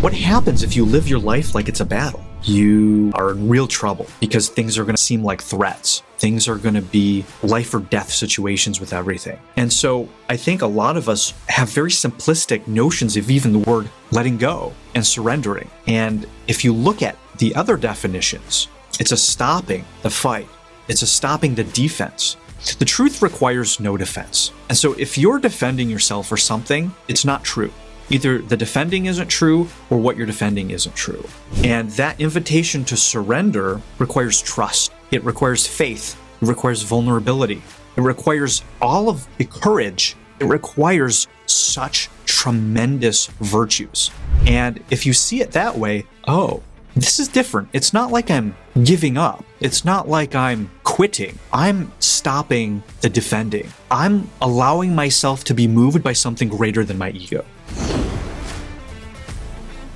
What happens if you live your life like it's a battle? You are in real trouble because things are going to seem like threats. Things are going to be life or death situations with everything. And so I think a lot of us have very simplistic notions of even the word letting go and surrendering. And if you look at the other definitions, it's a stopping the fight. It's a stopping the defense. The truth requires no defense. And so if you're defending yourself or something, it's not true. Either the defending isn't true or what you're defending isn't true. And that invitation to surrender requires trust. It requires faith. It requires vulnerability. It requires all of the courage. It requires such tremendous virtues. And if you see it that way, oh, this is different. It's not like I'm giving up. It's not like I'm quitting. I'm stopping the defending. I'm allowing myself to be moved by something greater than my ego.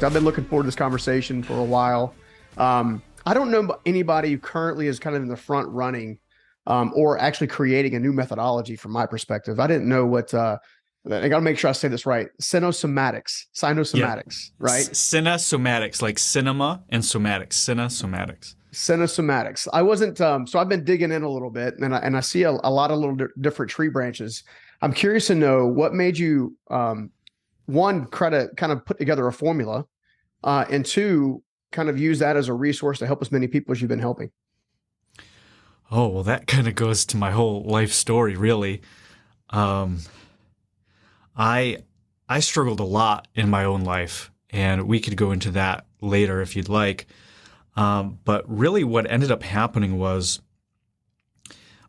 I've been looking forward to this conversation for a while. I don't know anybody who currently is kind of in the front running or actually creating a new methodology from my perspective. I didn't know what, I got to make sure I say this right. Cinesomatics, right? Cinesomatics, like cinema and somatics, Cinesomatics. I wasn't, so I've been digging in a little bit and I see a lot of little different tree branches. I'm curious to know what made you, one, kind of put together a formula, and two, kind of use that as a resource to help as many people as you've been helping. Oh, well, that kind of goes to my whole life story, really. I struggled a lot in my own life, and we could go into that later if you'd like. But really what ended up happening was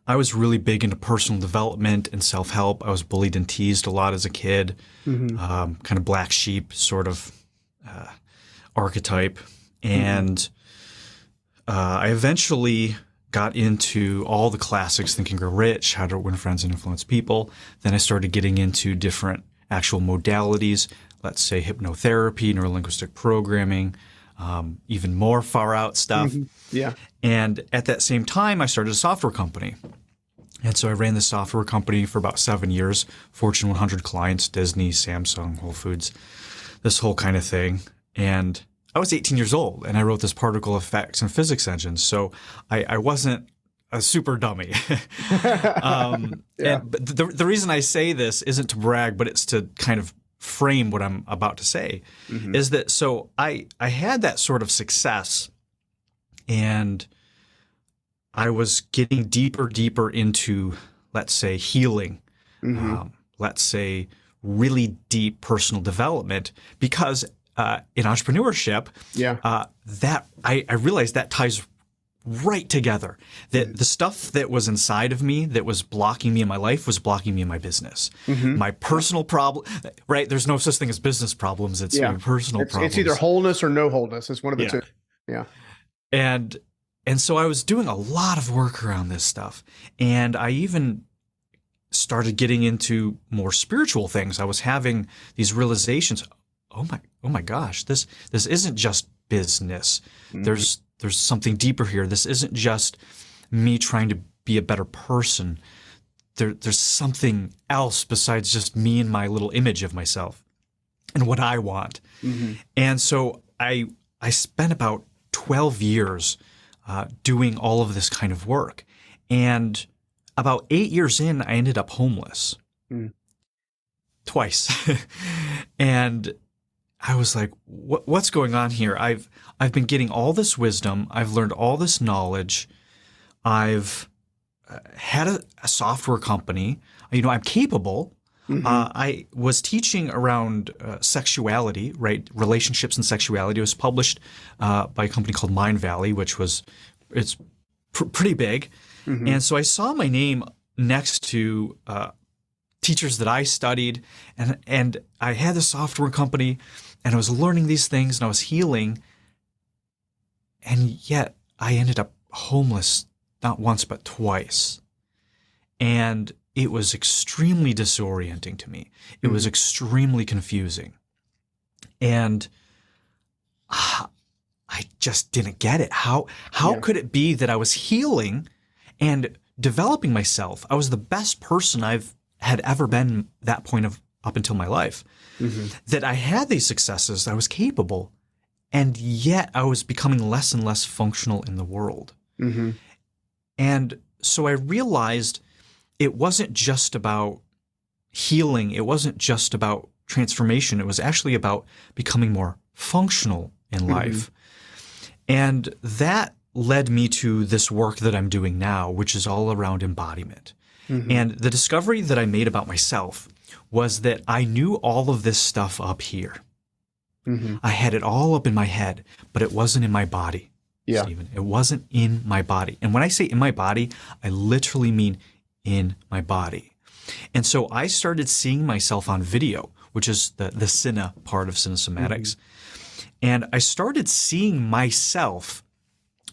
I was really big into personal development and self-help. I was bullied and teased a lot as a kid, kind of black sheep sort of archetype. And I eventually got into all the classics, Think and Grow Rich, How to Win Friends and Influence People. Then I started getting into different actual modalities, let's say hypnotherapy, neurolinguistic programming, even more far out stuff. Yeah. And at that same time, I started a software company. And so I ran this software company for about 7 years, Fortune 100 clients, Disney, Samsung, Whole Foods, this whole kind of thing. And I was 18 years old and I wrote this particle effects and physics engine. So I wasn't a super dummy. But the reason I say this isn't to brag, but it's to kind of frame what I'm about to say, is that so I had that sort of success and I was getting deeper into, let's say, healing, let's say really deep personal development, because in entrepreneurship, that I realized that ties right together. That the stuff that was inside of me that was blocking me in my life was blocking me in my business. My personal problem, right? There's no such thing as business problems. It's your personal problems. It's either wholeness or no wholeness. It's one of the two. Yeah. And so I was doing a lot of work around this stuff. And I even started getting into more spiritual things. I was having these realizations. Oh my gosh, this isn't just business. There's something deeper here. This isn't just me trying to be a better person. There's something else besides just me and my little image of myself and what I want. And so I spent about 12 years doing all of this kind of work. And about 8 years in, I ended up homeless twice. And I was like, what's going on here? I've been getting all this wisdom. I've learned all this knowledge. I've had a software company. You know, I'm capable. I was teaching around sexuality, right? Relationships and sexuality. It was published by a company called Mind Valley, it's pretty big. And so I saw my name next to teachers that I studied, and I had the software company, and I was learning these things, and I was healing, and yet I ended up homeless not once but twice. And it was extremely disorienting to me. It was extremely confusing. And I just didn't get it. How could it be that I was healing and developing myself? I was the best person I've had ever been that point of up until my life, Mm-hmm. that I had these successes, I was capable, and yet I was becoming less and less functional in the world. Mm-hmm. And so I realized it wasn't just about healing. It wasn't just about transformation. It was actually about becoming more functional in life. And that led me to this work that I'm doing now, which is all around embodiment. And the discovery that I made about myself was that I knew all of this stuff up here. I had it all up in my head, but it wasn't in my body, Yeah. Stephen. It wasn't in my body. And when I say in my body, I literally mean in my body. And so I started seeing myself on video, which is the cine part of Cinesomatics. And I started seeing myself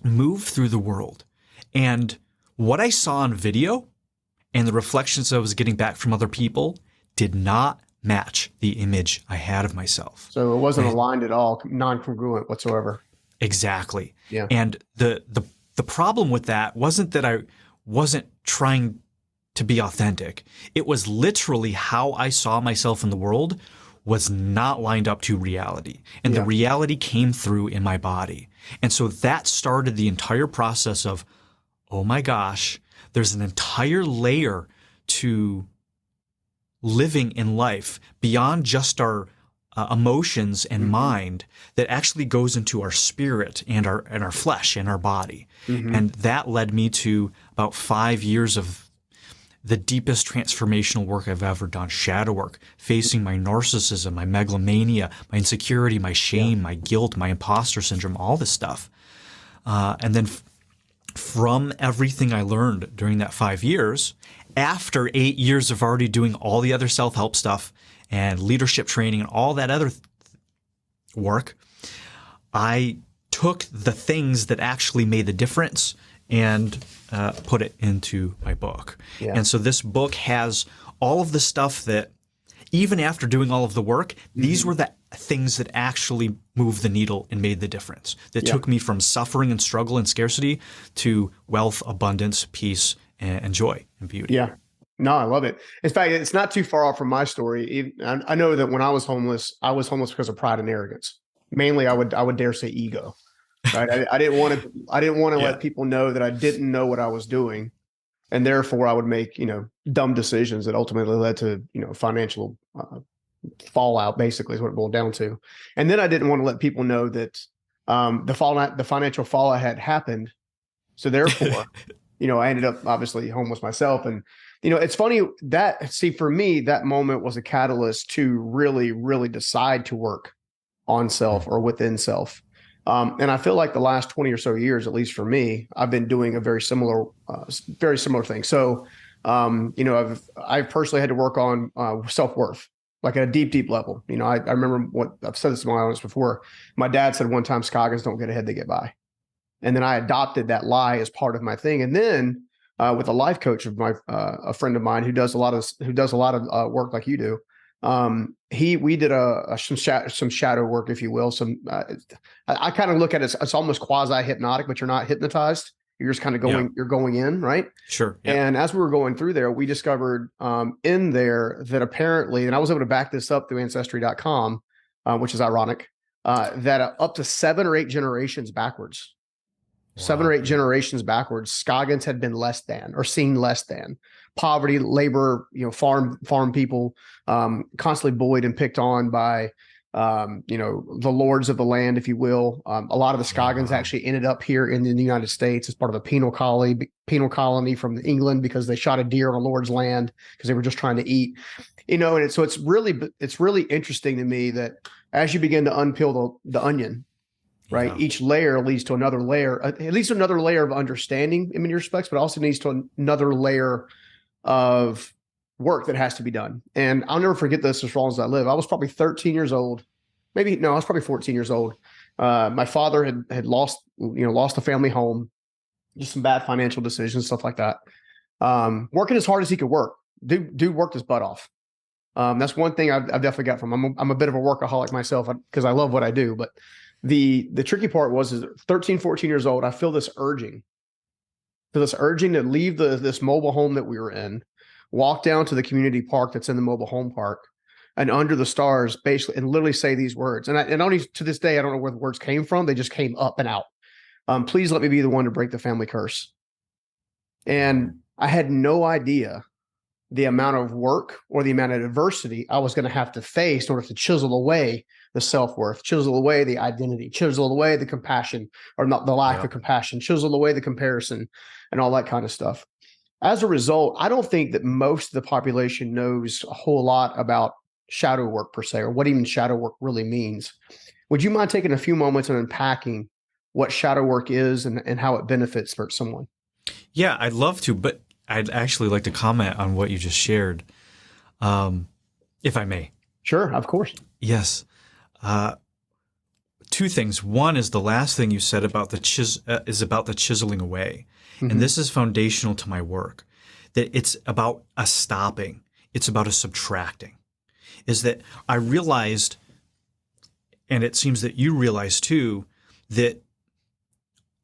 move through the world. And what I saw on video and the reflections I was getting back from other people did not match the image I had of myself. So it wasn't aligned at all, non-congruent whatsoever. Exactly. Yeah. And the problem with that wasn't that I wasn't trying to be authentic. It was literally how I saw myself in the world was not lined up to reality. And the reality came through in my body. And so that started the entire process of, oh my gosh, there's an entire layer to living in life beyond just our emotions and mind that actually goes into our spirit and our flesh and our body. And that led me to about 5 years of the deepest transformational work I've ever done, shadow work, facing my narcissism, my megalomania, my insecurity, my shame, my guilt, my imposter syndrome, all this stuff. And then from everything I learned during that 5 years, after 8 years of already doing all the other self-help stuff and leadership training and all that other work, I took the things that actually made the difference and put it into my book. Yeah. And so this book has all of the stuff that, even after doing all of the work, these were the things that actually moved the needle and made the difference. That took me from suffering and struggle and scarcity to wealth, abundance, peace, and joy and beauty. Yeah. No, I love it. In fact, it's not too far off from my story. I know that when I was homeless because of pride and arrogance. Mainly, I would dare say ego. Right? I didn't want to let people know that I didn't know what I was doing, and therefore I would make dumb decisions that ultimately led to financial fallout. Basically, is what it boiled down to. And then I didn't want to let people know that the financial fallout had happened. So therefore, I ended up obviously homeless myself. And it's funny that for me that moment was a catalyst to really, really decide to work on self or within self. And I feel like the last 20 or so years, at least for me, I've been doing a very similar thing. So, I've personally had to work on self-worth, like at a deep, deep level. I remember what I've said this to my audience before. My dad said one time, Scoggins don't get ahead, they get by. And then I adopted that lie as part of my thing. And then with a life coach of a friend of mine who does a lot of work like you do, we did some shadow work, if you will. I kind of look at it, it's almost quasi hypnotic, but you're not hypnotized. You're just kind of you're going in, right? Sure. Yeah. And as we were going through there, we discovered in there that apparently, and I was able to back this up through ancestry.com, which is ironic, that up to 7 or 8 generations backwards, 7 or 8 generations backwards, Scoggins had been less than or seen less than. Poverty, labor, farm people, constantly bullied and picked on by, the lords of the land, if you will. A lot of the Scoggins actually ended up here in the United States as part of a penal colony from England because they shot a deer on a lord's land because they were just trying to eat, and so it's really interesting to me that as you begin to unpeel the onion, right? Yeah. Each layer leads to another layer, at least another layer of understanding in many respects, but also leads to another layer of work that has to be done. And I'll never forget this as long as I live. I was probably 13 years old. I was probably 14 years old. My father had lost a family home, just some bad financial decisions, stuff like that. Working as hard as he could work. Dude worked his butt off. That's one thing I've definitely got from him. I'm a bit of a workaholic myself because I love what I do. But the tricky part is 13, 14 years old, I feel this urging to leave this mobile home that we were in, walk down to the community park that's in the mobile home park, and under the stars, basically, and literally say these words. And only to this day, I don't know where the words came from. They just came up and out. Please let me be the one to break the family curse. And I had no idea the amount of work or the amount of adversity I was going to have to face in order to chisel away the self-worth, chisel away the identity, chisel away the compassion, or not the lack of compassion, chisel away the comparison and all that kind of stuff. As a result, I don't think that most of the population knows a whole lot about shadow work per se, or what even shadow work really means. Would you mind taking a few moments and unpacking what shadow work is and how it benefits for someone? Yeah, I'd love to, but I'd actually like to comment on what you just shared, if I may. Sure, of course. Yes. Two things. One is the last thing you said about is about the chiseling away. Mm-hmm. And this is foundational to my work, that it's about a stopping. It's about a subtracting. Is that I realized, and it seems that you realized too, that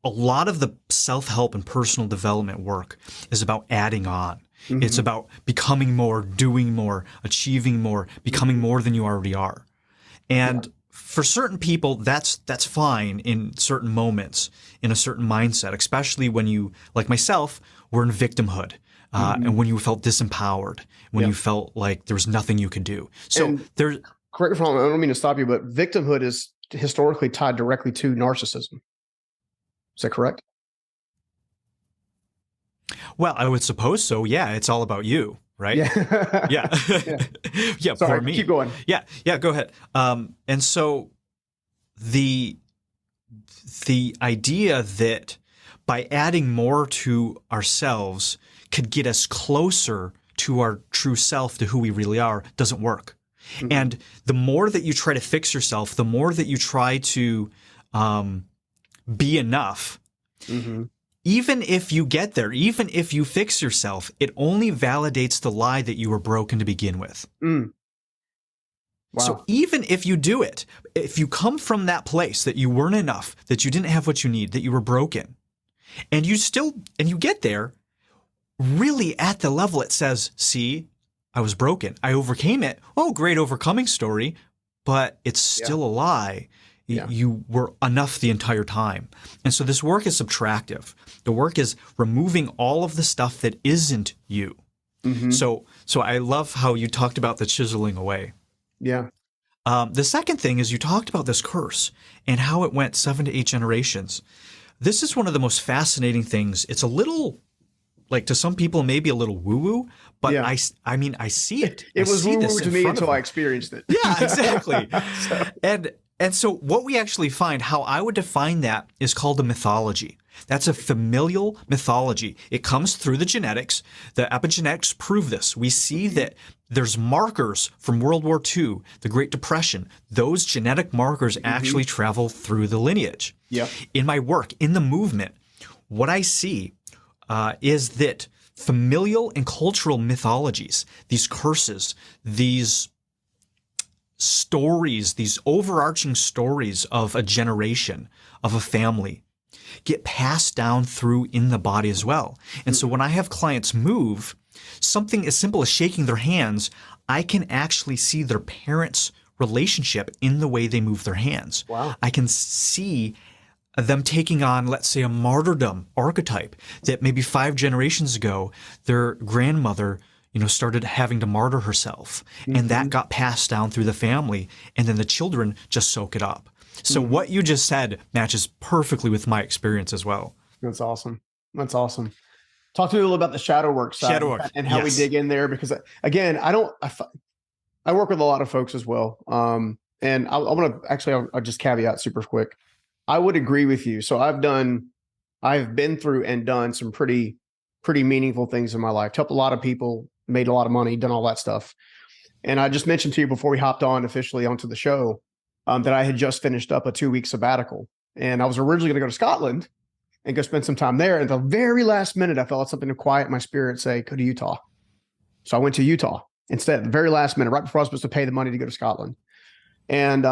a lot of the self-help and personal development work is about adding on. Mm-hmm. It's about becoming more, doing more, achieving more, becoming more than you already are. And for certain people, that's fine in certain moments, in a certain mindset, especially when you, like myself, were in victimhood. And when you felt disempowered, when you felt like there was nothing you could do. So there's, correct me if I'm wrong, I don't mean to stop you, but victimhood is historically tied directly to narcissism. Is that correct? Well, I would suppose so. Yeah, it's all about you, right? Yeah. Yeah. Yeah. Sorry, for me. keep going. Yeah. Yeah. Go ahead. And so the idea that by adding more to ourselves could get us closer to our true self, to who we really are, doesn't work. Mm-hmm. And the more that you try to fix yourself, the more that you try to be enough, even if you get there, even if you fix yourself, it only validates the lie that you were broken to begin with. Wow. So even if you do it, if you come from that place that you weren't enough, that you didn't have what you need, that you were broken, and you get there, really at the level it says, see, I was broken. I overcame it. Oh, great overcoming story, but it's still a lie. You were enough the entire time. And so this work is subtractive. The work is removing all of the stuff that isn't you. Mm-hmm. So I love how you talked about the chiseling away. Yeah. The second thing is you talked about this curse and how it went 7 to 8 generations. This is one of the most fascinating things. It's a little, like to some people, maybe a little woo-woo, but I mean, I see it. It was woo-woo to me until I experienced it. Yeah, exactly. And so what we actually find, how I would define that, is called a mythology. That's a familial mythology. It comes through the genetics. The epigenetics prove this. We see that there's markers from World War II, the Great Depression. Those genetic markers actually travel through the lineage. Yeah. In my work, in the movement, what I see is that familial and cultural mythologies, these curses, these stories, these overarching stories of a generation, of a family, get passed down through in the body as well. And so when I have clients move, something as simple as shaking their hands, I can actually see their parents' relationship in the way they move their hands. Wow. I can see them taking on, let's say, a martyrdom archetype that maybe 5 generations ago, their grandmother, started having to martyr herself, and that got passed down through the family, and then the children just soak it up. So what you just said matches perfectly with my experience as well. That's awesome. That's awesome. Talk to me a little about the shadow work side and how we dig in there, because again, I work with a lot of folks as well. And I want to actually, I'll just caveat super quick. I would agree with you. So I've been through and done some pretty meaningful things in my life. Helped a lot of people, made a lot of money, done all that stuff. And I just mentioned to you before we hopped on officially onto the show that I had just finished up a 2-week sabbatical. And I was originally going to go to Scotland and go spend some time there. And at the very last minute, I felt something to quiet my spirit say, go to Utah. So I went to Utah instead, at the very last minute, right before I was supposed to pay the money to go to Scotland. And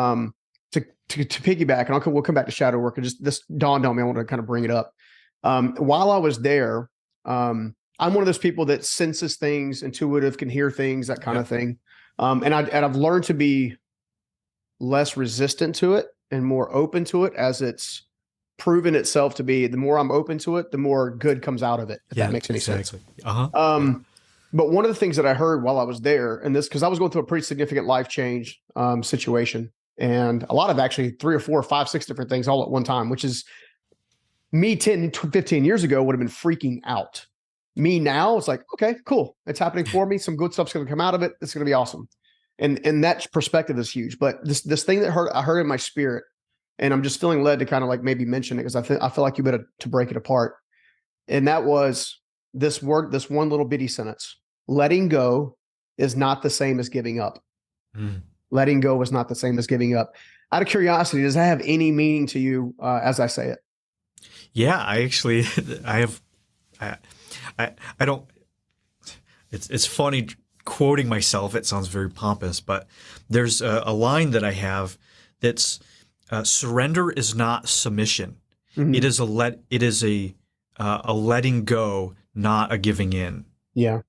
to piggyback, and we'll come back to shadow work. And just this dawned on me, I want to kind of bring it up. While I was there, I'm one of those people that senses things, intuitive, can hear things, that kind of thing. And I've learned to be less resistant to it and more open to it as it's proven itself to be. The more I'm open to it, the more good comes out of it, if that makes any sense. But one of the things that I heard while I was there, and this, because I was going through a pretty significant life change situation, and a lot of actually 3 or 4 or 5, 6 different things all at one time, which is me 10, 15 years ago would have been freaking out. Me now, it's like, okay, cool. It's happening for me. Some good stuff's going to come out of it. It's going to be awesome. And that perspective is huge. But this thing that I heard in my spirit, and I'm just feeling led to kind of like maybe mention it because I feel like you better to break it apart. And that was this one little bitty sentence: letting go is not the same as giving up. Letting go is not the same as giving up. Out of curiosity, does that have any meaning to you as I say it? Yeah, I don't, it's funny quoting myself. It sounds very pompous, but there's a line that I have that's surrender is not submission. Mm-hmm. It is a letting go, not a giving in. Yeah.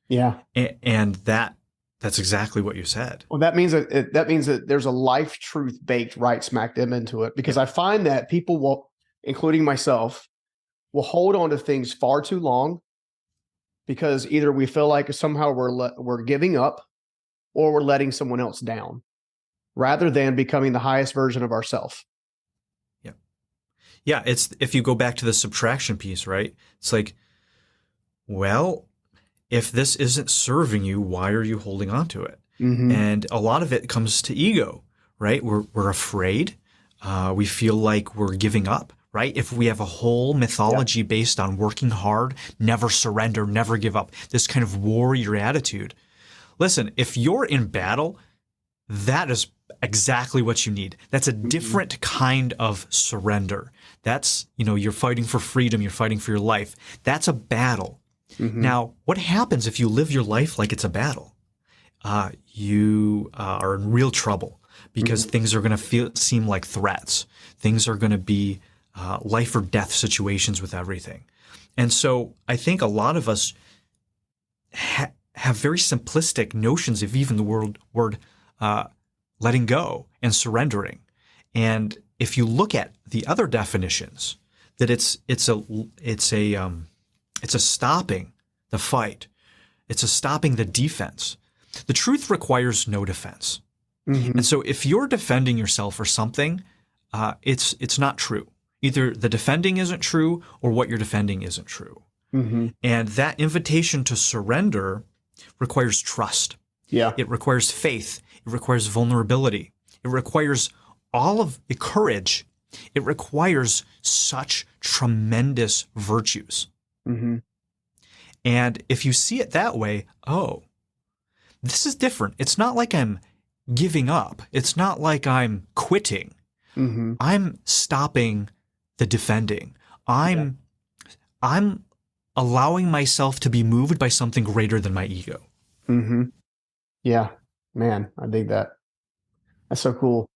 Yeah. And that's exactly what you said. Well, that means that there's a life truth baked right smack them into it, because I find that people will, including myself, will hold on to things far too long because either we feel like somehow we're giving up or we're letting someone else down rather than becoming the highest version of ourselves. Yeah. Yeah. It's, if you go back to the subtraction piece, right? It's like, well, if this isn't serving you, why are you holding on to it? Mm-hmm. And a lot of it comes to ego, right? We're afraid. We feel like we're giving up, right? If we have a whole mythology based on working hard, never surrender, never give up, this kind of warrior attitude. Listen, if you're in battle, that is exactly what you need. That's a different kind of surrender. That's, you're fighting for freedom. You're fighting for your life. That's a battle. Mm-hmm. Now, what happens if you live your life like it's a battle? You are in real trouble because things are going to seem like threats. Things are going to be life or death situations with everything. And so I think a lot of us have very simplistic notions of even the word letting go and surrendering. And if you look at the other definitions, that it's a stopping the fight. It's a stopping the defense. The truth requires no defense. Mm-hmm. And so if you're defending yourself or something, it's not true. Either the defending isn't true or what you're defending isn't true. Mm-hmm. And that invitation to surrender requires trust. Yeah. It requires faith. It requires vulnerability. It requires all of the courage. It requires such tremendous virtues. Mm-hmm. And if you see it that way, oh, this is different. It's not like I'm giving up. It's not like I'm quitting. Mm-hmm. I'm stopping the defending. I'm allowing myself to be moved by something greater than my ego. Mm-hmm. Yeah, man, I dig that. That's so cool.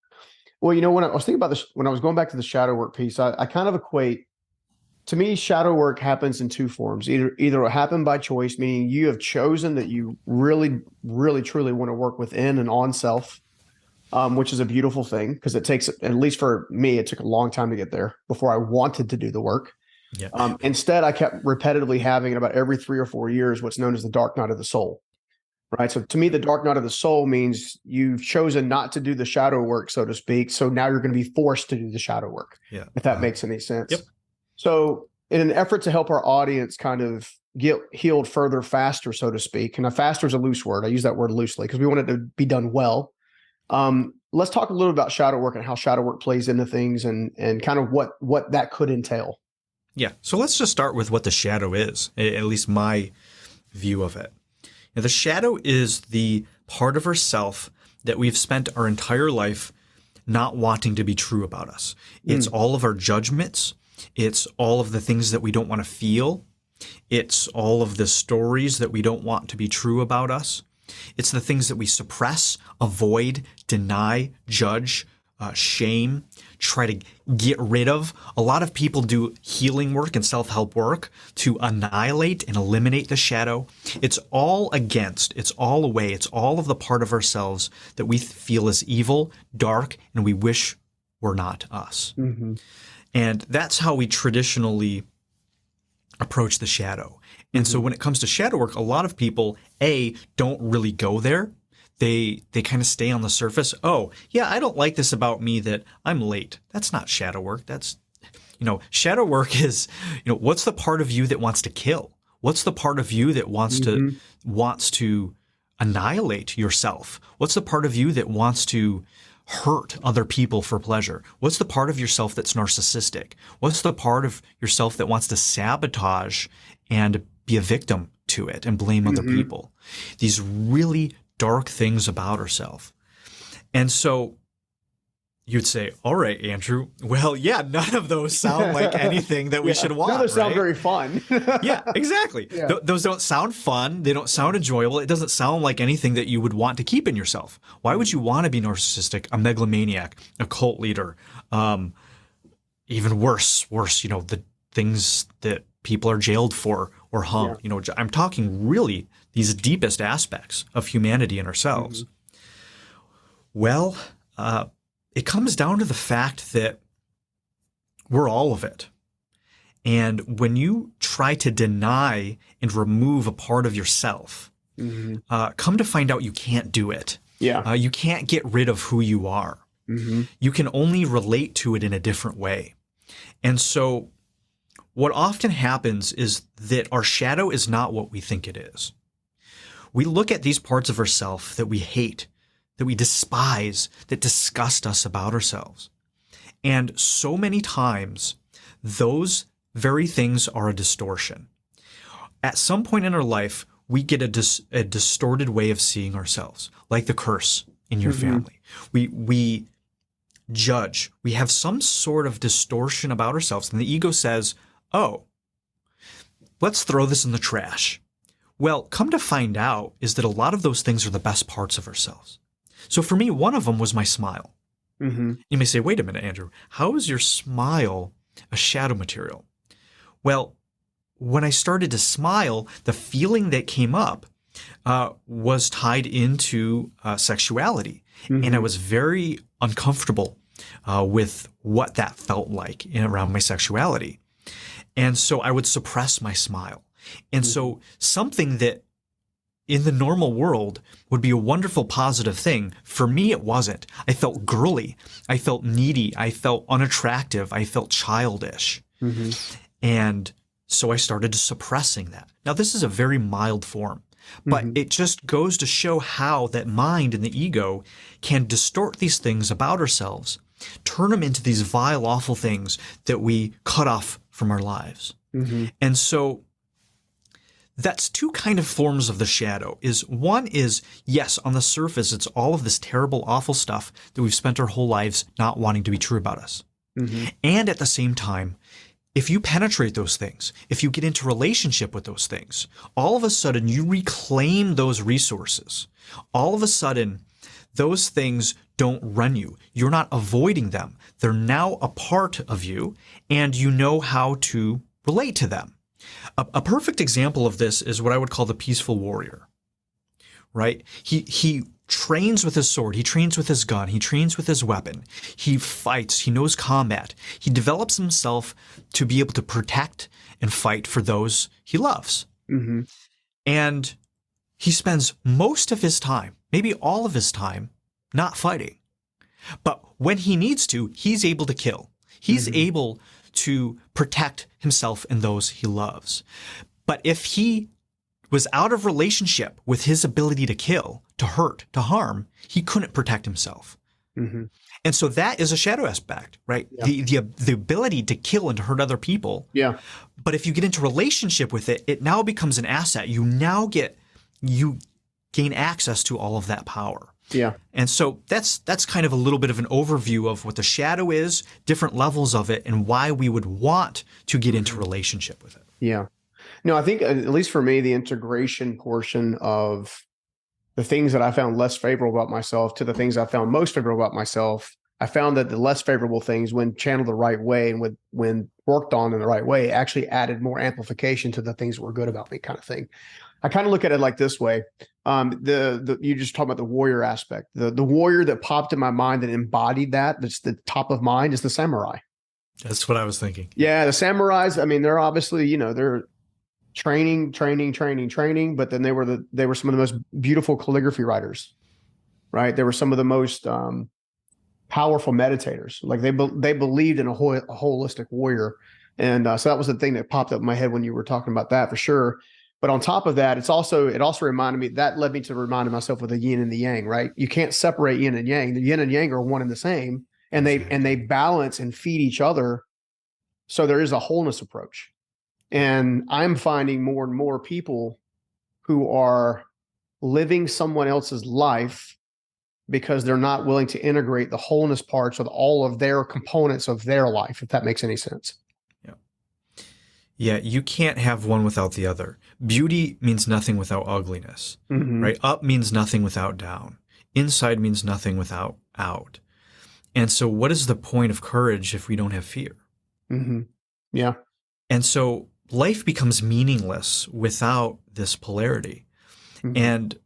Well, when I was thinking about this, when I was going back to the shadow work piece, I kind of equate, to me, shadow work happens in two forms. Either it happened by choice, meaning you have chosen that you really, really, truly want to work within and on self, which is a beautiful thing because it takes, at least for me, it took a long time to get there before I wanted to do the work. Yeah. Instead, I kept repetitively having, about every 3 or 4 years, what's known as the dark night of the soul. Right. So to me, the dark night of the soul means you've chosen not to do the shadow work, so to speak. So now you're going to be forced to do the shadow work. Yeah. If that makes any sense. Yep. So in an effort to help our audience kind of get healed further, faster, so to speak, and faster is a loose word. I use that word loosely because we want it to be done well. Let's talk a little about shadow work and how shadow work plays into things and kind of what that could entail. Yeah. So let's just start with what the shadow is, at least my view of it. Now, the shadow is the part of ourself that we've spent our entire life not wanting to be true about us. It's all of our judgments. It's all of the things that we don't want to feel. It's all of the stories that we don't want to be true about us. It's the things that we suppress, avoid, deny, judge, shame, try to get rid of. A lot of people do healing work and self-help work to annihilate and eliminate the shadow. It's all against, it's all away, it's all of the part of ourselves that we feel is evil, dark, and we wish were not us. Mm-hmm. And that's how we traditionally approach the shadow. And so when it comes to shadow work, a lot of people, don't really go there. They kind of stay on the surface. Oh, yeah, I don't like this about me that I'm late. That's not shadow work. That's, shadow work is, what's the part of you that wants to kill? What's the part of you that wants to annihilate yourself? What's the part of you that wants to hurt other people for pleasure? What's the part of yourself that's narcissistic? What's the part of yourself that wants to sabotage and be a victim to it and blame other people? These really dark things about ourselves. And so you'd say, all right, Andrew, well, yeah, none of those sound like anything that we should want. None of those sound very fun. Yeah, exactly. Yeah. Those don't sound fun. They don't sound enjoyable. It doesn't sound like anything that you would want to keep in yourself. Why would you want to be narcissistic, a megalomaniac, a cult leader, even worse, the things that people are jailed for or hung? Yeah. I'm talking really these deepest aspects of humanity and ourselves. Well, it comes down to the fact that we're all of it. And when you try to deny and remove a part of yourself, come to find out you can't do it. Yeah. You can't get rid of who you are. You can only relate to it in a different way. And so what often happens is that our shadow is not what we think it is. We look at these parts of ourselves that we hate, that we despise, that disgust us about ourselves. And so many times, those very things are a distortion. At some point in our life, we get a distorted way of seeing ourselves, like the curse in your family. We judge. We have some sort of distortion about ourselves, and the ego says, oh, let's throw this in the trash. Well, come to find out is that a lot of those things are the best parts of ourselves. So for me, one of them was my smile. You may say, wait a minute, Andrew, how is your smile a shadow material? Well, when I started to smile, the feeling that came up was tied into sexuality. And I was very uncomfortable with what that felt like around my sexuality. And so I would suppress my smile. And so something that in the normal world would be a wonderful positive thing, for me it wasn't. I felt girly. I felt needy. I felt unattractive. I felt childish. And so I started suppressing that. Now this is a very mild form, but it just goes to show how that mind and the ego can distort these things about ourselves, turn them into these vile, awful things that we cut off from our lives. And so that's two kind of forms of the shadow. One is, yes, on the surface, it's all of this terrible, awful stuff that we've spent our whole lives not wanting to be true about us. And at the same time, if you penetrate those things, if you get into relationship with those things, all of a sudden you reclaim those resources. All of a sudden, those things don't run you. You're not avoiding them. They're now a part of you, and you know how to relate to them. A perfect example of this is what I would call the peaceful warrior, right? He trains with his sword. He trains with his gun. He trains with his weapon. He fights. He knows combat. He develops himself to be able to protect and fight for those he loves. And he spends most of his time, maybe all of his time, not fighting. But when he needs to, he's able to kill. He's able to protect himself and those he loves. But if he was out of relationship with his ability to kill, to hurt, to harm, he couldn't protect himself. And so that is a shadow aspect, right? Yeah. The ability to kill and to hurt other people. Yeah. But if you get into relationship with it, it now becomes an asset. You gain access to all of that power. Yeah. And so that's kind of a little bit of an overview of what the shadow is, different levels of it, and why we would want to get into relationship with it. Yeah. No, I think at least for me, the integration portion of the things that I found less favorable about myself to the things I found most favorable about myself I found that the less favorable things, when channeled the right way and when worked on in the right way, actually added more amplification to the things that were good about me, kind of thing. I kind of look at it like this way. You just talk about the warrior aspect. The warrior that popped in my mind that embodied that's the top of mind is the samurai. That's what I was thinking. Yeah, the samurais, I mean, they're obviously, they're training, but then they were some of the most beautiful calligraphy writers, right? They were some of the most powerful meditators. Like they believed in a holistic warrior. And so that was the thing that popped up in my head when you were talking about that, for sure. But on top of that, it also reminded me, that led me to reminding myself of the yin and the yang, right? You can't separate yin and yang. The yin and yang are one and the same, and they balance and feed each other. So there is a wholeness approach. And I'm finding more and more people who are living someone else's life because they're not willing to integrate the wholeness parts with all of their components of their life, if that makes any sense. Yeah, you can't have one without the other. Beauty means nothing without ugliness, right? Up means nothing without down. Inside means nothing without out. And so what is the point of courage if we don't have fear? Yeah. And so life becomes meaningless without this polarity. And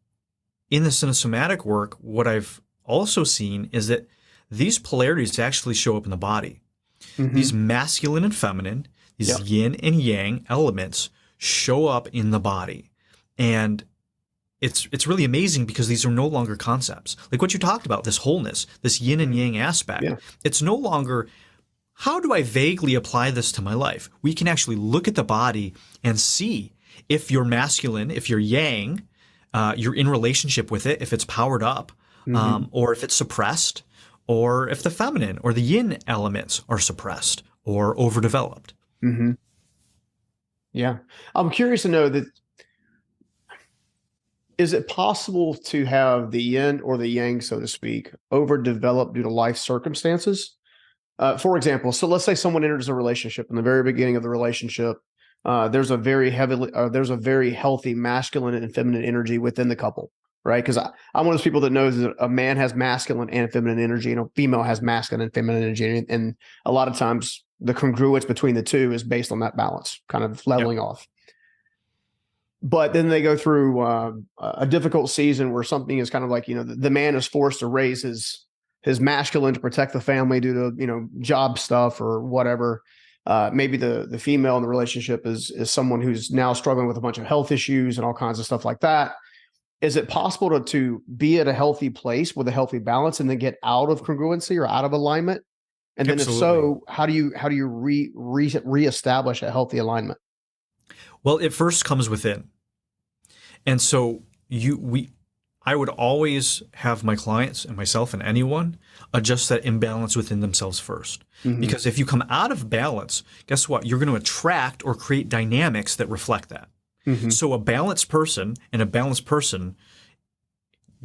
in the cinesomatic work, what I've also seen is that these polarities actually show up in the body. These masculine and feminine, these yin and yang elements show up in the body. And it's really amazing because these are no longer concepts. Like what you talked about, this wholeness, this yin and yang aspect. It's no longer, how do I vaguely apply this to my life? We can actually look at the body and see if you're masculine, if you're yang, you're in relationship with it, if it's powered up, or if it's suppressed, or if the feminine or the yin elements are suppressed or overdeveloped. Yeah. I'm curious to know that, is it possible to have the yin or the yang, so to speak, overdeveloped due to life circumstances? For example, so let's say someone enters a relationship. In the very beginning of the relationship, there's a very healthy masculine and feminine energy within the couple, right? Because I'm one of those people that knows that a man has masculine and feminine energy, and a female has masculine and feminine energy, and a lot of times the congruence between the two is based on that balance, kind of leveling off. But then they go through a difficult season where something is kind of like, the man is forced to raise his masculine to protect the family due to, job stuff or whatever. Maybe the female in the relationship is someone who's now struggling with a bunch of health issues and all kinds of stuff like that. Is it possible to be at a healthy place with a healthy balance and then get out of congruency or out of alignment? And then Absolutely. If so, how do you reestablish a healthy alignment? Well, it first comes within. And so I would always have my clients and myself and anyone adjust that imbalance within themselves first. Because if you come out of balance, guess what? You're going to attract or create dynamics that reflect that. So a balanced person,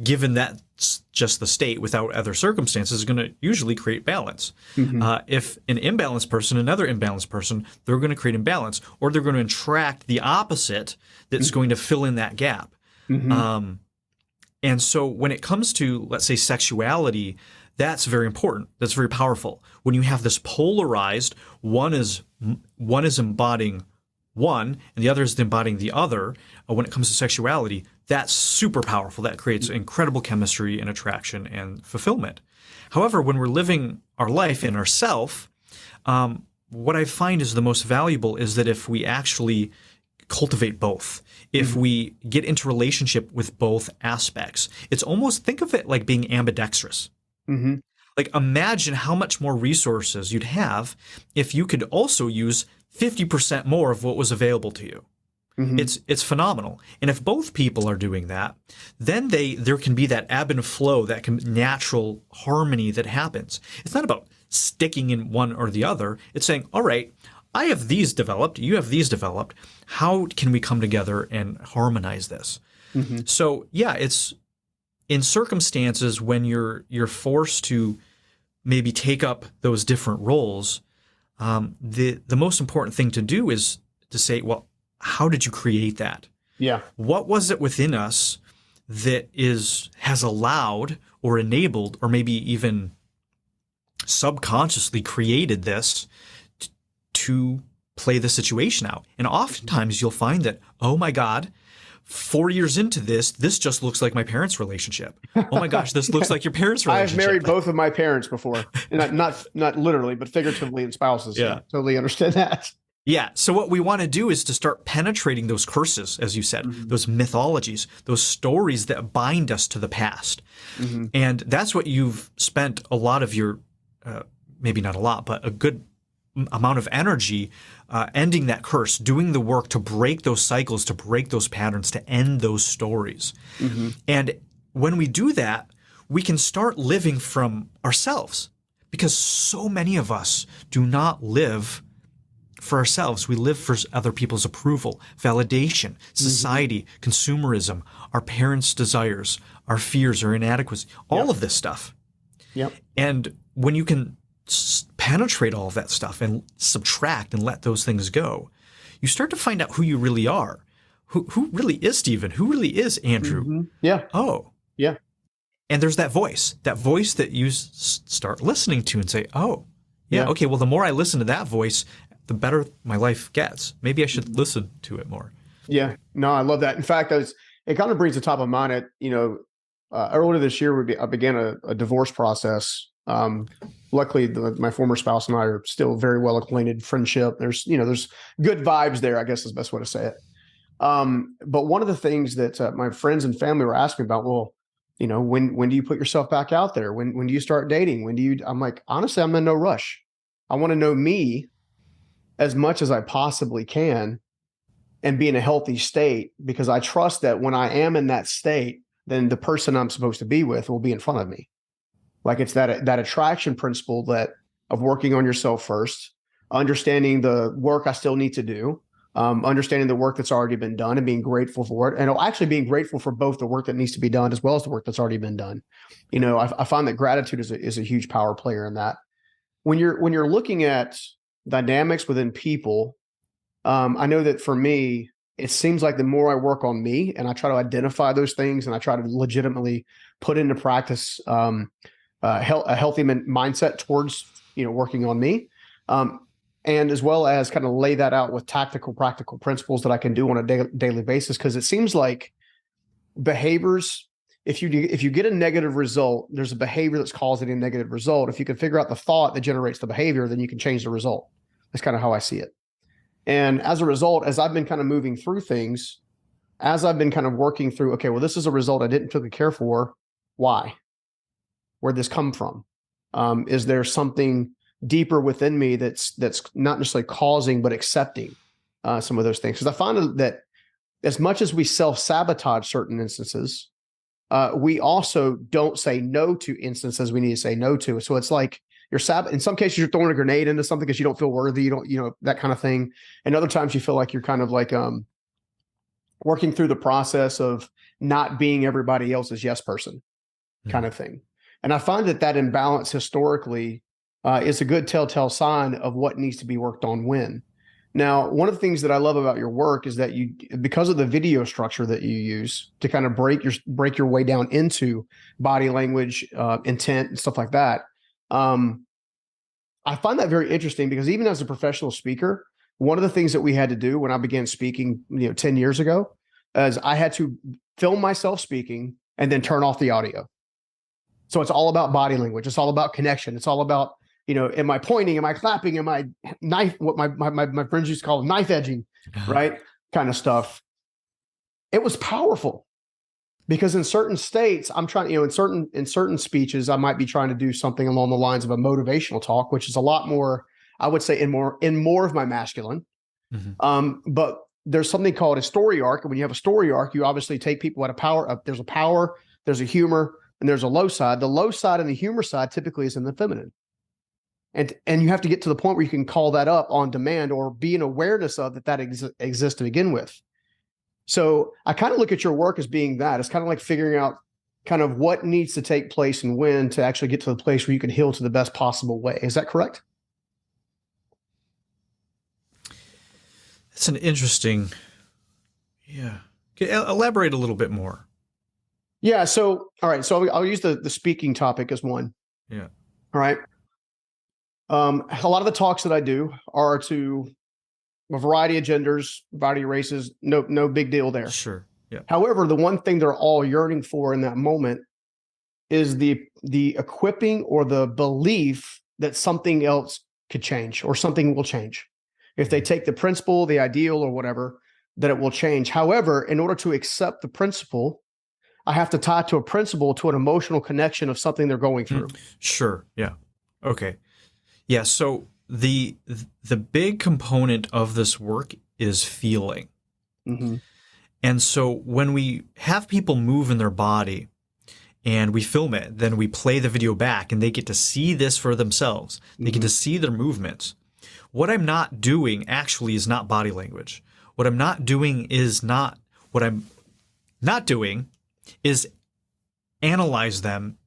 given that's just the state without other circumstances, is going to usually create balance. If an imbalanced person, another imbalanced person, they're going to create imbalance, or they're going to attract the opposite that's going to fill in that gap. And so when it comes to, let's say, sexuality, that's very important. That's very powerful. When you have this polarized, one is embodying one and the other is embodying the other, when it comes to sexuality, that's super powerful. That creates incredible chemistry and attraction and fulfillment. However, when we're living our life in ourself, what I find is the most valuable is that if we actually cultivate both, if we get into relationship with both aspects, it's almost, think of it like being ambidextrous. Like imagine how much more resources you'd have if you could also use 50% more of what was available to you. It's phenomenal. And if both people are doing that, then there can be that ebb and flow, that natural harmony that happens. It's not about sticking in one or the other. It's saying, all right, I have these developed, you have these developed. How can we come together and harmonize this? So yeah, it's in circumstances when you're forced to maybe take up those different roles, the most important thing to do is to say, well, how did you create that? Yeah. What was it within us that has allowed or enabled or maybe even subconsciously created this to play the situation out. And oftentimes you'll find that, oh my God, 4 years into this just looks like my parents' relationship. Oh my gosh, this looks like your parents' relationship. I've married both of my parents before. Not literally, but figuratively in spouses. Yeah. I totally understand that. Yeah. So what we want to do is to start penetrating those curses, as you said, those mythologies, those stories that bind us to the past. And that's what you've spent a lot of your, maybe not a lot, but a good amount of energy ending that curse, doing the work to break those cycles, to break those patterns, to end those stories. And when we do that, we can start living from ourselves, because so many of us do not live for ourselves. We live for other people's approval, validation, society, consumerism, our parents' desires, our fears, our inadequacy, all of this stuff. And when you can penetrate all of that stuff and subtract and let those things go, you start to find out who you really are. Who really is Stephen? Who really is Andrew? Oh. And there's that voice that you start listening to and say, oh, okay, well, the more I listen to that voice, the better my life gets. Maybe I should listen to it more. Yeah, no, I love that. In fact, it kind of brings to top of mind at, earlier this year, I began a divorce process. Luckily, my former spouse and I are still very well acquainted, friendship. There's good vibes there, I guess is the best way to say it. But one of the things that my friends and family were asking about, well, when do you put yourself back out there? When do you start dating? I'm like, honestly, I'm in no rush. I want to know me as much as I possibly can and be in a healthy state, because I trust that when I am in that state, then the person I'm supposed to be with will be in front of me. Like, it's that attraction principle of working on yourself first, understanding the work I still need to do, understanding the work that's already been done and being grateful for it. And actually being grateful for both the work that needs to be done as well as the work that's already been done. I find that gratitude is a huge power player in that. When you're looking at dynamics within people, I know that for me, it seems like the more I work on me and I try to identify those things and I try to legitimately put into practice a healthy mindset towards working on me, and as well as kind of lay that out with tactical, practical principles that I can do on a daily basis. Because it seems like behaviors, if you get a negative result, there's a behavior that's causing a negative result. If you can figure out the thought that generates the behavior, then you can change the result. That's kind of how I see it. And as a result, as I've been kind of moving through things, as I've been kind of working through, okay, well, this is a result I didn't really care for. Why? Where'd this come from? Is there something deeper within me that's not necessarily causing, but accepting some of those things? Because I find that as much as we self-sabotage certain instances, we also don't say no to instances we need to say no to. So it's like in some cases you're throwing a grenade into something because you don't feel worthy, you don't, that kind of thing. And other times you feel like you're kind of like working through the process of not being everybody else's yes person kind of thing. And I find that imbalance historically is a good telltale sign of what needs to be worked on when. Now, one of the things that I love about your work is that because of the video structure that you use to kind of break your way down into body language, intent, and stuff like that. I find that very interesting because even as a professional speaker, one of the things that we had to do when I began speaking, 10 years ago, is I had to film myself speaking and then turn off the audio. So it's all about body language. It's all about connection. It's all about, am I pointing? Am I clapping? Am I knife? What my friends used to call knife edging, right? Kind of stuff. It was powerful because in certain states, I'm trying, in certain speeches, I might be trying to do something along the lines of a motivational talk, which is a lot more, I would say, in more of my masculine. But there's something called a story arc. And when you have a story arc, you obviously take people at a power. There's a power, there's a humor, and there's a low side. The low side and the humor side typically is in the feminine. And you have to get to the point where you can call that up on demand or be an awareness of that exists to begin with. So I kind of look at your work as being that. It's kind of like figuring out kind of what needs to take place and when to actually get to the place where you can heal to the best possible way. Is that correct? That's an interesting, elaborate a little bit more. Yeah. So, all right. So I'll use the speaking topic as one. Yeah. All right. A lot of the talks that I do are to a variety of genders, variety of races. No big deal there. Sure. Yeah. However, the one thing they're all yearning for in that moment is the equipping or the belief that something else could change or something will change. If they take the principle, the ideal, or whatever, that it will change. However, in order to accept the principle, I have to tie to a principle, to an emotional connection of something they're going through. Sure. Yeah. Okay. Yeah. So the big component of this work is feeling. Mm-hmm. And so when we have people move in their body and we film it, then we play the video back and they get to see this for themselves. They get to see their movements. What I'm not doing actually is not body language. What I'm not doing is analyze them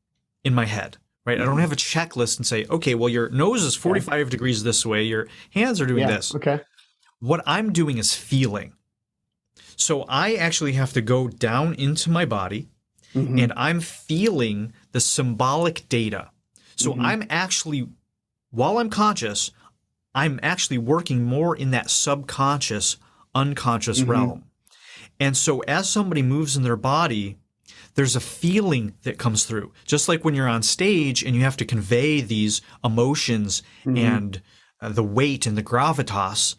in my head, right? I don't have a checklist and say, okay, well, your nose is 45 degrees this way. Your hands are doing this. Okay. What I'm doing is feeling. So I actually have to go down into my body and I'm feeling the symbolic data. So I'm actually, while I'm conscious, I'm actually working more in that subconscious, unconscious realm. And so as somebody moves in their body, there's a feeling that comes through. Just like when you're on stage and you have to convey these emotions and the weight and the gravitas,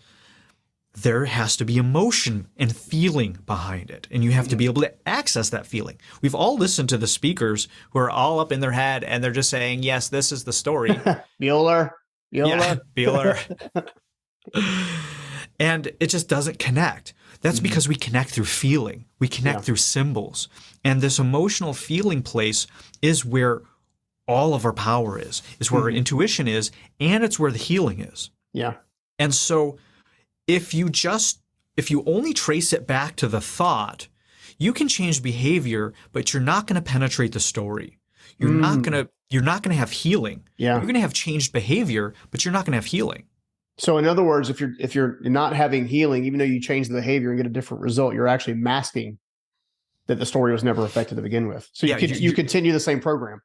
there has to be emotion and feeling behind it. And you have to be able to access that feeling. We've all listened to the speakers who are all up in their head and they're just saying, yes, this is the story. Bueller. Yeah, Bueller. And it just doesn't connect. That's because we connect through feeling. We connect through symbols. And this emotional feeling place is where all of our power is where our intuition is, and it's where the healing is. Yeah. And so if you only trace it back to the thought, you can change behavior, but you're not going to penetrate the story. You're not going to have healing. Yeah. You're going to have changed behavior, but you're not going to have healing. So in other words, if you're not having healing, even though you change the behavior and get a different result, you're actually masking that the story was never effective to begin with. So you continue the same program.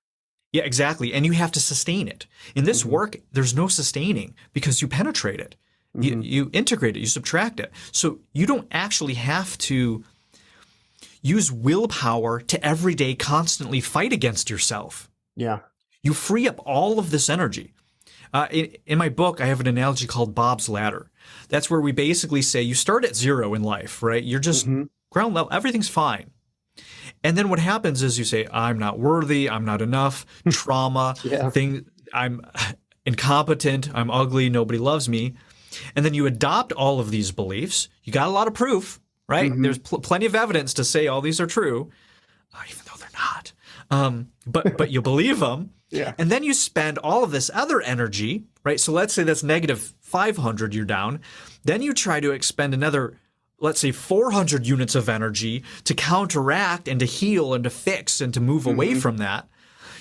Yeah, exactly. And you have to sustain it. In this work, there's no sustaining because you penetrate it. You integrate it, you subtract it. So you don't actually have to use willpower to every day constantly fight against yourself. Yeah. You free up all of this energy. In my book, I have an analogy called Bob's Ladder. That's where we basically say you start at zero in life, right? You're just ground level. Everything's fine. And then what happens is you say, I'm not worthy. I'm not enough. Trauma. I'm incompetent. I'm ugly. Nobody loves me. And then you adopt all of these beliefs. You got a lot of proof, right? There's plenty of evidence to say all these are true, even though they're not. But you believe them. Yeah. And then you spend all of this other energy, right? So let's say that's negative 500, you're down. Then you try to expend another, let's say 400 units of energy to counteract and to heal and to fix and to move away from that.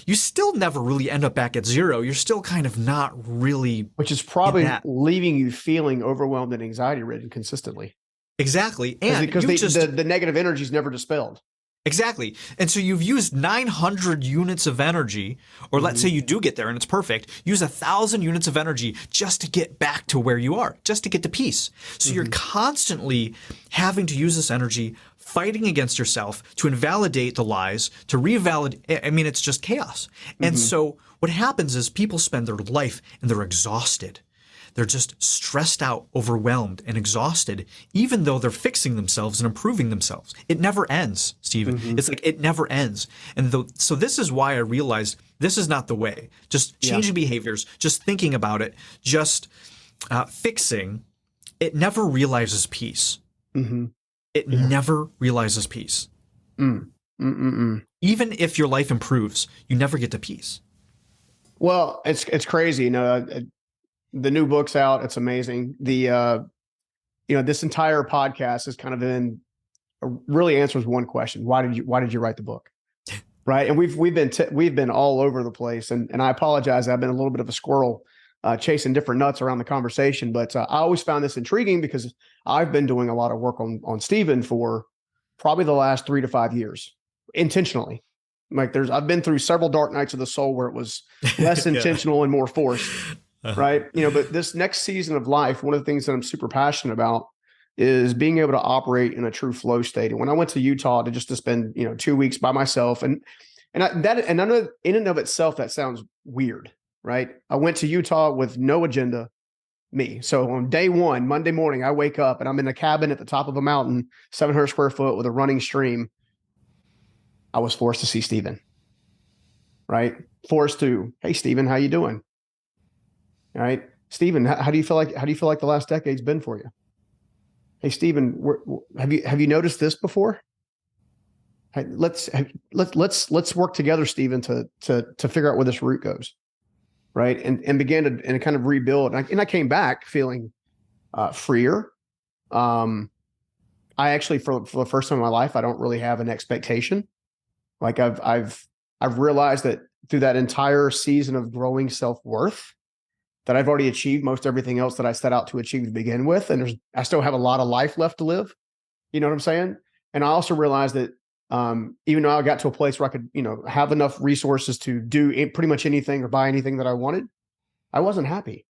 You still never really end up back at zero. You're still kind of not really. Which is probably leaving you feeling overwhelmed and anxiety ridden consistently. Exactly. And because the negative energy is never dispelled. Exactly. And so you've used 900 units of energy, or let's say you do get there and it's perfect, use 1,000 units of energy just to get back to where you are, just to get to peace. So you're constantly having to use this energy, fighting against yourself to invalidate the lies, to revalidate. I mean, it's just chaos. And so what happens is people spend their life and they're exhausted. They're just stressed out, overwhelmed, and exhausted, even though they're fixing themselves and improving themselves. It never ends, Stephen. It's like it never ends. And so this is why I realized this is not the way. Just changing behaviors, just thinking about it, just fixing, it never realizes peace. It never realizes peace. Even if your life improves, you never get to peace. Well, it's crazy. You know, the new book's out. It's amazing. This entire podcast has kind of been really answers one question. Why did you write the book? Right. And we've been all over the place, and I apologize. I've been a little bit of a squirrel chasing different nuts around the conversation, but I always found this intriguing because I've been doing a lot of work on Stephen for probably the last 3 to 5 years intentionally. Like I've been through several dark nights of the soul where it was less intentional and more forced. right? But this next season of life, one of the things that I'm super passionate about is being able to operate in a true flow state. And when I went to Utah to spend 2 weeks by myself, and I know in and of itself that sounds weird, right? I went to Utah with no agenda, me. So on day one, Monday morning, I wake up and I'm in a cabin at the top of a mountain, 700 square foot with a running stream. I was forced to see Stephen, right? Forced to, hey, Stephen, how you doing? All right, Stephen, how do you feel like the last decade's been for you? Hey, Stephen, have you noticed this before? Hey, let's work together, Stephen, to figure out where this route goes, right? And began to kind of rebuild. And I came back feeling freer. I actually, for the first time in my life, I don't really have an expectation. Like I've realized that through that entire season of growing self-worth, that I've already achieved most everything else that I set out to achieve to begin with. And I still have a lot of life left to live. You know what I'm saying? And I also realized that even though I got to a place where I could, have enough resources to do pretty much anything or buy anything that I wanted, I wasn't happy.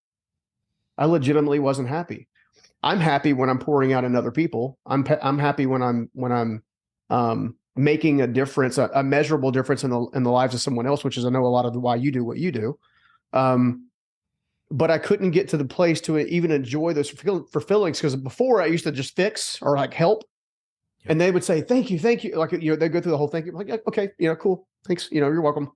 I legitimately wasn't happy. I'm happy when I'm pouring out in other people. I'm happy when I'm making a difference, a measurable difference in the lives of someone else, which is, I know, a lot of why you do what you do. But I couldn't get to the place to even enjoy those feelings, because before I used to just fix or like help. Yep. And they would say, thank you. Like, they go through the whole thing. Like, okay, cool. Thanks. You're welcome.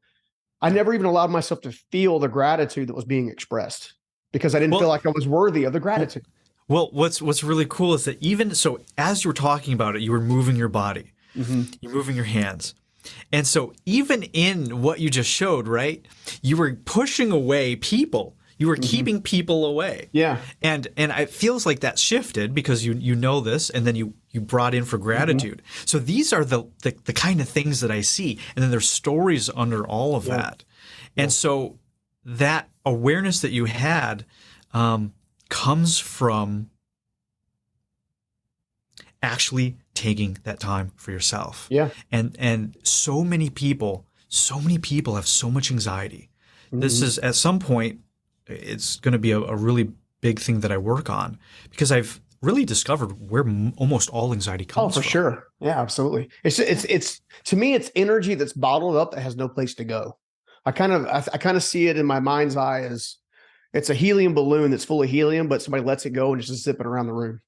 I never even allowed myself to feel the gratitude that was being expressed, because I didn't feel like I was worthy of the gratitude. Well, what's really cool is that even so, as you were talking about it, you were moving your body, you're moving your hands. And so even in what you just showed, right, you were pushing away people. You were keeping people away. Yeah. And it feels like that shifted because you know this, and then you brought in for gratitude. So these are the kind of things that I see. And then there's stories under all of that. And so that awareness that you had comes from actually taking that time for yourself. Yeah. And so many people have so much anxiety. This is, at some point, it's going to be a really big thing that I work on, because I've really discovered where almost all anxiety comes from. Oh, for sure. Yeah, absolutely. It's to me, it's energy that's bottled up that has no place to go. I kind of see it in my mind's eye as it's a helium balloon that's full of helium, but somebody lets it go and it's just zipping around the room.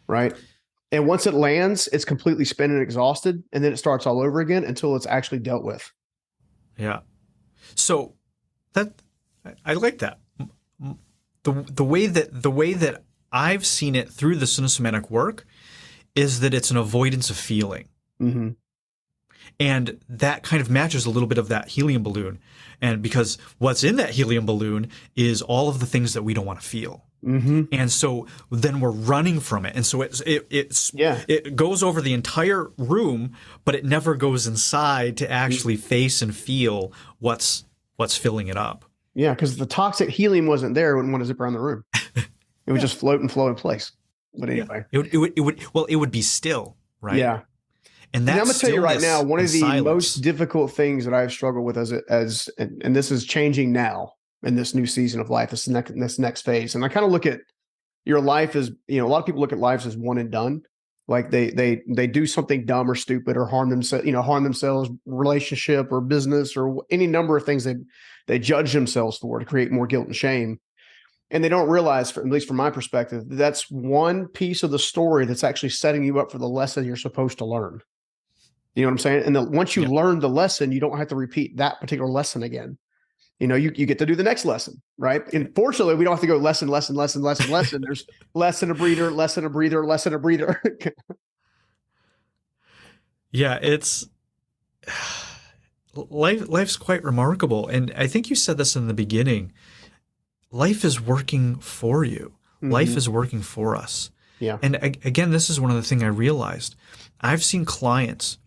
Right. And once it lands, it's completely spent and exhausted, and then it starts all over again until it's actually dealt with. Yeah. So I like that. The way that I've seen it through the cinesomatic work is that it's an avoidance of feeling. And that kind of matches a little bit of that helium balloon. And because what's in that helium balloon is all of the things that we don't want to feel. And so then we're running from it. And so it goes over the entire room, but it never goes inside to actually face and feel what's filling it up. Yeah, because the toxic helium wasn't there, it wouldn't want to zip around the room. It would just float and flow in place. But anyway, it would be still, right? Yeah. And I'm going to tell you right now, one of the most difficult things that I've struggled with and this is changing now in this new season of life, this next phase. And I kind of look at your life as, a lot of people look at lives as one and done. Like they do something dumb or stupid or harm themselves, relationship or business or any number of things they judge themselves for to create more guilt and shame. And they don't realize, at least from my perspective, that's one piece of the story that's actually setting you up for the lesson you're supposed to learn. You know what I'm saying? And then once you learn the lesson, you don't have to repeat that particular lesson again. You get to do the next lesson, right? And fortunately, we don't have to go lesson. There's lesson a breather, lesson a breather, lesson a breather. Yeah, it's life's quite remarkable. And I think you said this in the beginning. Life is working for you. Life is working for us. Yeah. And again, this is one of the things I realized. I've seen clients,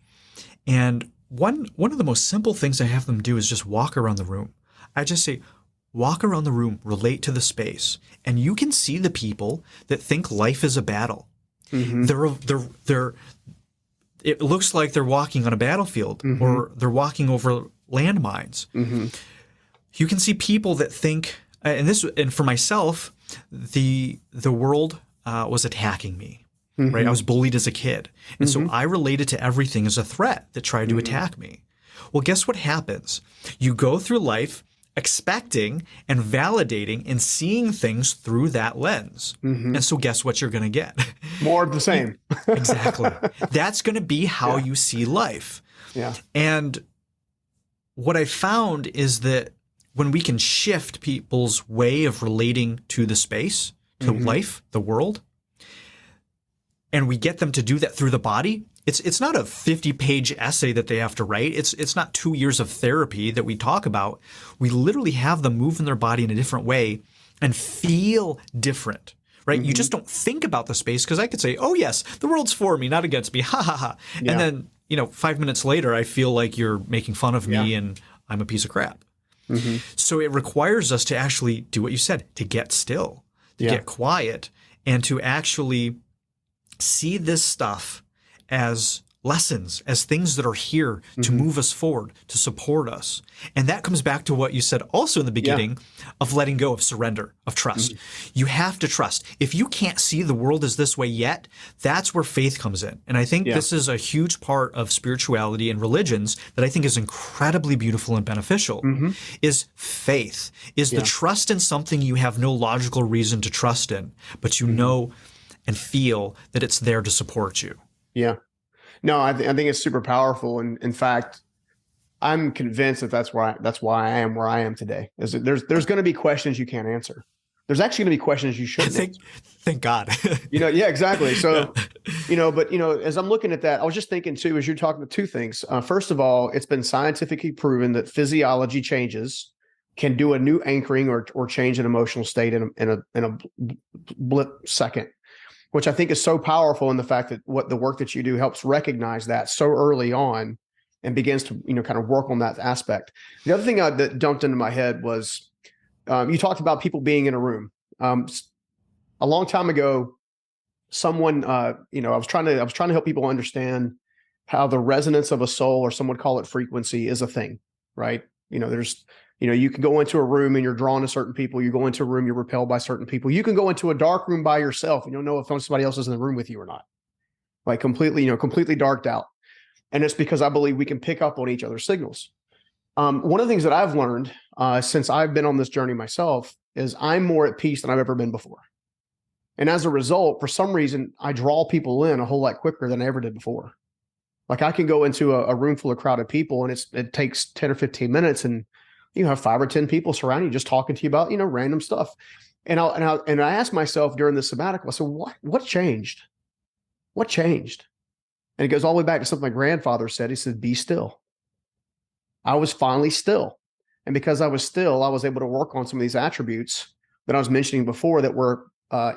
and one of the most simple things I have them do is just walk around the room. I just say, walk around the room, relate to the space, and you can see the people that think life is a battle. It looks like they're walking on a battlefield, or they're walking over landmines. You can see people that think and for myself, the world was attacking me, right? I was bullied as a kid. And so I related to everything as a threat that tried to attack me. Well, guess what happens? You go through life expecting and validating and seeing things through that lens. And so guess what you're going to get? More of the same. Exactly. That's going to be how you see life. Yeah. And what I found is that when we can shift people's way of relating to the space, to life, the world, and we get them to do that through the body, it's not a 50-page essay that they have to write. It's not 2 years of therapy that we talk about. We literally have them move in their body in a different way and feel different, right? You just don't think about the space, because I could say, oh yes, the world's for me, not against me, ha ha ha. Yeah. And then, 5 minutes later, I feel like you're making fun of me and I'm a piece of crap. So it requires us to actually do what you said, to get still, to get quiet, and to actually see this stuff as lessons, as things that are here to move us forward, to support us. And that comes back to what you said also in the beginning of letting go, of surrender, of trust. You have to trust. If you can't see the world as this way yet, that's where faith comes in. And I think this is a huge part of spirituality and religions that I think is incredibly beautiful and beneficial, is faith, is the trust in something you have no logical reason to trust in, but you know and feel that it's there to support you. Yeah. No, I think it's super powerful. And in fact, I'm convinced that that's why I am where I am today. Is that there's going to be questions you can't answer. There's actually going to be questions you shouldn't answer. Thank God. Yeah, exactly. So, but as I'm looking at that, I was just thinking too, as you're talking about two things. First of all, it's been scientifically proven that physiology changes can do a new anchoring or change an emotional state in a blip second, which I think is so powerful in the fact that what the work that you do helps recognize that so early on and begins to, kind of work on that aspect. The other thing that jumped into my head was you talked about people being in a room. A long time ago, someone, I was trying to help people understand how the resonance of a soul, or some would call it frequency, is a thing, right? You can go into a room and you're drawn to certain people. You go into a room, you're repelled by certain people. You can go into a dark room by yourself and you'll know if somebody else is in the room with you or not. Like completely darked out. And it's because I believe we can pick up on each other's signals. One of the things that I've learned since I've been on this journey myself is I'm more at peace than I've ever been before. And as a result, for some reason, I draw people in a whole lot quicker than I ever did before. Like I can go into a room full of crowded people and it takes 10 or 15 minutes and you have 5 or 10 people surrounding you just talking to you about, random stuff. And I asked myself during the sabbatical, I said, what changed? What changed? And it goes all the way back to something my grandfather said. He said, be still. I was finally still. And because I was still, I was able to work on some of these attributes that I was mentioning before that were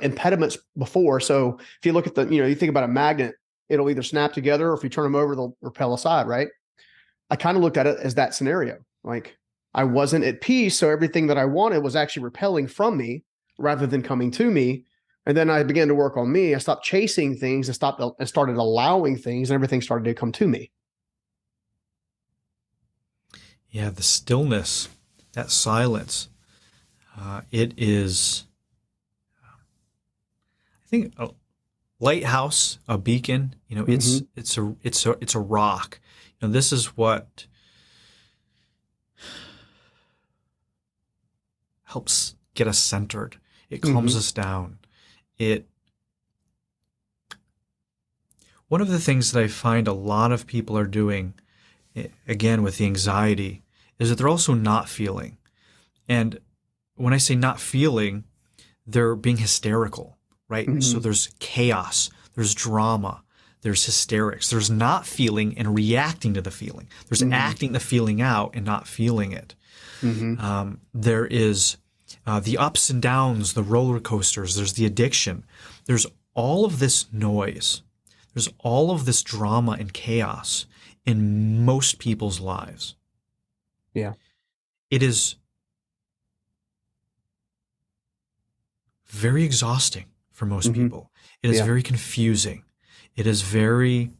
impediments before. So if you look at you think about a magnet, it'll either snap together or if you turn them over, they'll repel aside, right? I kind of looked at it as that scenario. Like, I wasn't at peace, so everything that I wanted was actually repelling from me rather than coming to me. And then I began to work on me. I stopped chasing things and started allowing things, and everything started to come to me. Yeah, the stillness, that silence, it is, I think, a lighthouse, a beacon. It's a rock. This is what helps get us centered. It calms us down. One of the things that I find a lot of people are doing, again, with the anxiety, is that they're also not feeling. And when I say not feeling, they're being hysterical, right? So there's chaos, there's drama, there's hysterics, there's not feeling and reacting to the feeling. There's acting the feeling out and not feeling it. There is the ups and downs, the roller coasters, there's the addiction. There's all of this noise. There's all of this drama and chaos in most people's lives. Yeah. It is very exhausting for most people. It is very confusing. It is very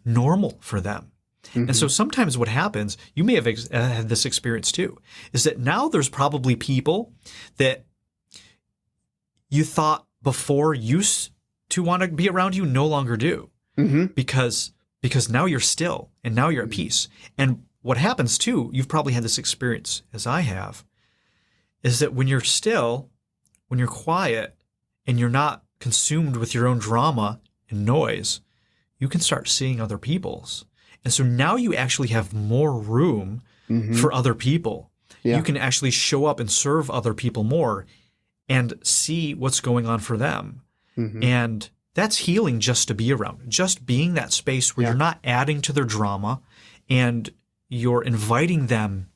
normal for them. And so sometimes what happens, you may have had this experience too, is that now there's probably people that you thought before used to want to be around you no longer do, because now you're still and now you're at peace. And what happens too, you've probably had this experience as I have, is that when you're still, when you're quiet and you're not consumed with your own drama and noise, you can start seeing other people's. And so now you actually have more room for other people. Yeah. You can actually show up and serve other people more and see what's going on for them. And that's healing, just to be around, just being that space where you're not adding to their drama and you're inviting them.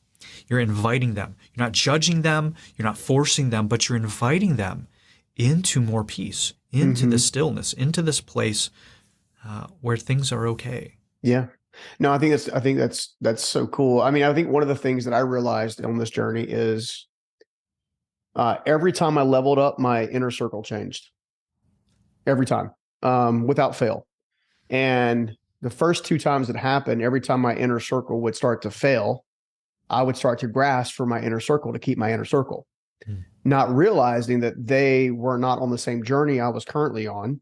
You're not judging them. You're not forcing them, but you're inviting them into more peace, into the stillness, into this place where things are okay. Yeah. No, I think that's so cool. I mean, I think one of the things that I realized on this journey is every time I leveled up, my inner circle changed. Every time, without fail. And the first 2 times it happened, every time my inner circle would start to fail, I would start to grasp for my inner circle to keep my inner circle, not realizing that they were not on the same journey I was currently on.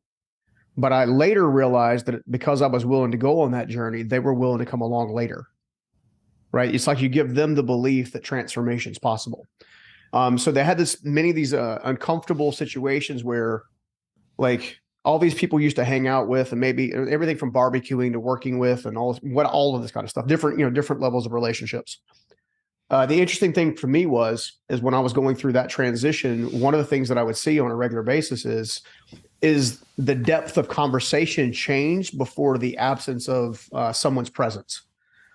But I later realized that because I was willing to go on that journey, they were willing to come along later, right? It's like you give them the belief that transformation is possible. So they had many of these uncomfortable situations where, like, all these people used to hang out with, and maybe everything from barbecuing to working with, and all of this kind of stuff, different levels of relationships. The interesting thing for me is when I was going through that transition, one of the things that I would see on a regular basis is the depth of conversation changed before the absence of someone's presence.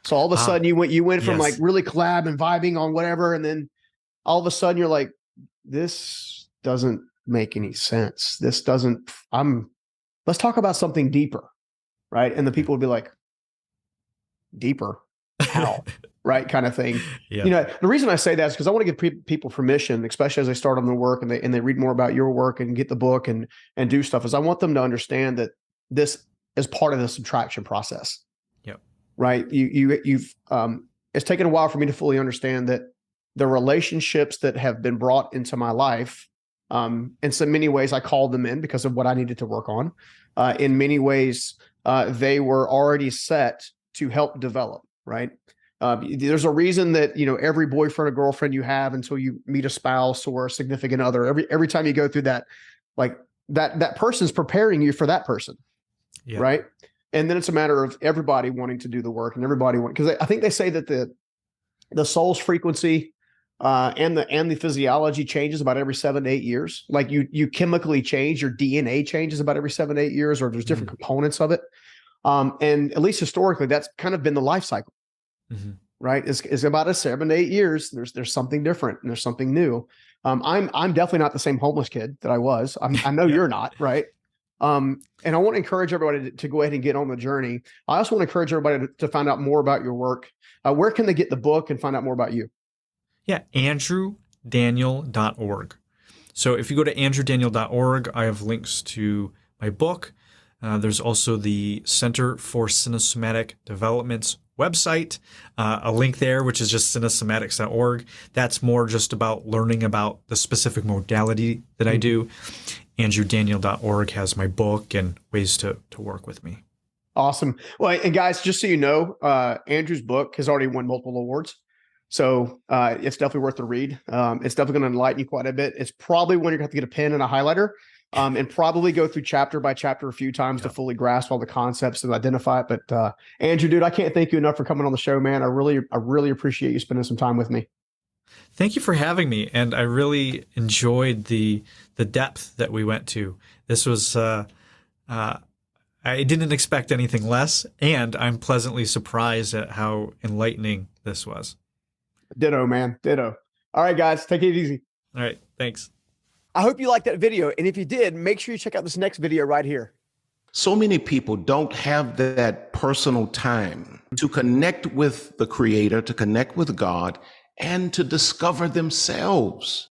So all of a sudden you went from like really collab and vibing on whatever, and then all of a sudden you're like, this doesn't make any sense. Let's talk about something deeper, right? And the people would be like, deeper? How? Right, kind of thing. Yeah. The reason I say that is because I want to give people permission, especially as they start on the work and they read more about your work and get the book and do stuff, is I want them to understand that this is part of the subtraction process. Yep. Right. You've it's taken a while for me to fully understand that the relationships that have been brought into my life, in so many ways I called them in because of what I needed to work on. In many ways, they were already set to help develop. Right. There's a reason that, every boyfriend or girlfriend you have until you meet a spouse or a significant other, every time you go through that, like that person's preparing you for that person. Yeah. Right. And then it's a matter of everybody wanting to do the work and because I think they say that the soul's frequency and the physiology changes about every 7 to 8 years. Like you chemically change, your DNA changes about every 7 to 8 years, or there's different components of it. And at least historically, that's kind of been the life cycle. Right. It's about a 7 to 8 years. There's something different and there's something new. I'm definitely not the same homeless kid that I was. I know you're not, right. And I want to encourage everybody to go ahead and get on the journey. I also want to encourage everybody to find out more about your work. Where can they get the book and find out more about you? Yeah. AndrewDaniel.org. So if you go to AndrewDaniel.org, I have links to my book. There's also the Center for Cinesomatic Development's website, a link there, which is just cinesomatics.org. That's more just about learning about the specific modality that I do. AndrewDaniel.org has my book and ways to work with me. Awesome. Well, and guys, just so you know, Andrew's book has already won multiple awards. So it's definitely worth the read. It's definitely going to enlighten you quite a bit. It's probably one you're going to have to get a pen and a highlighter. And probably go through chapter by chapter a few times to fully grasp all the concepts and identify it. But Andrew, dude, I can't thank you enough for coming on the show, man. I really appreciate you spending some time with me. Thank you for having me. And I really enjoyed the depth that we went to. This was, I didn't expect anything less. And I'm pleasantly surprised at how enlightening this was. Ditto, man. Ditto. All right, guys, take it easy. All right. Thanks. I hope you liked that video. And if you did, make sure you check out this next video right here. So many people don't have that personal time to connect with the Creator, to connect with God, and to discover themselves.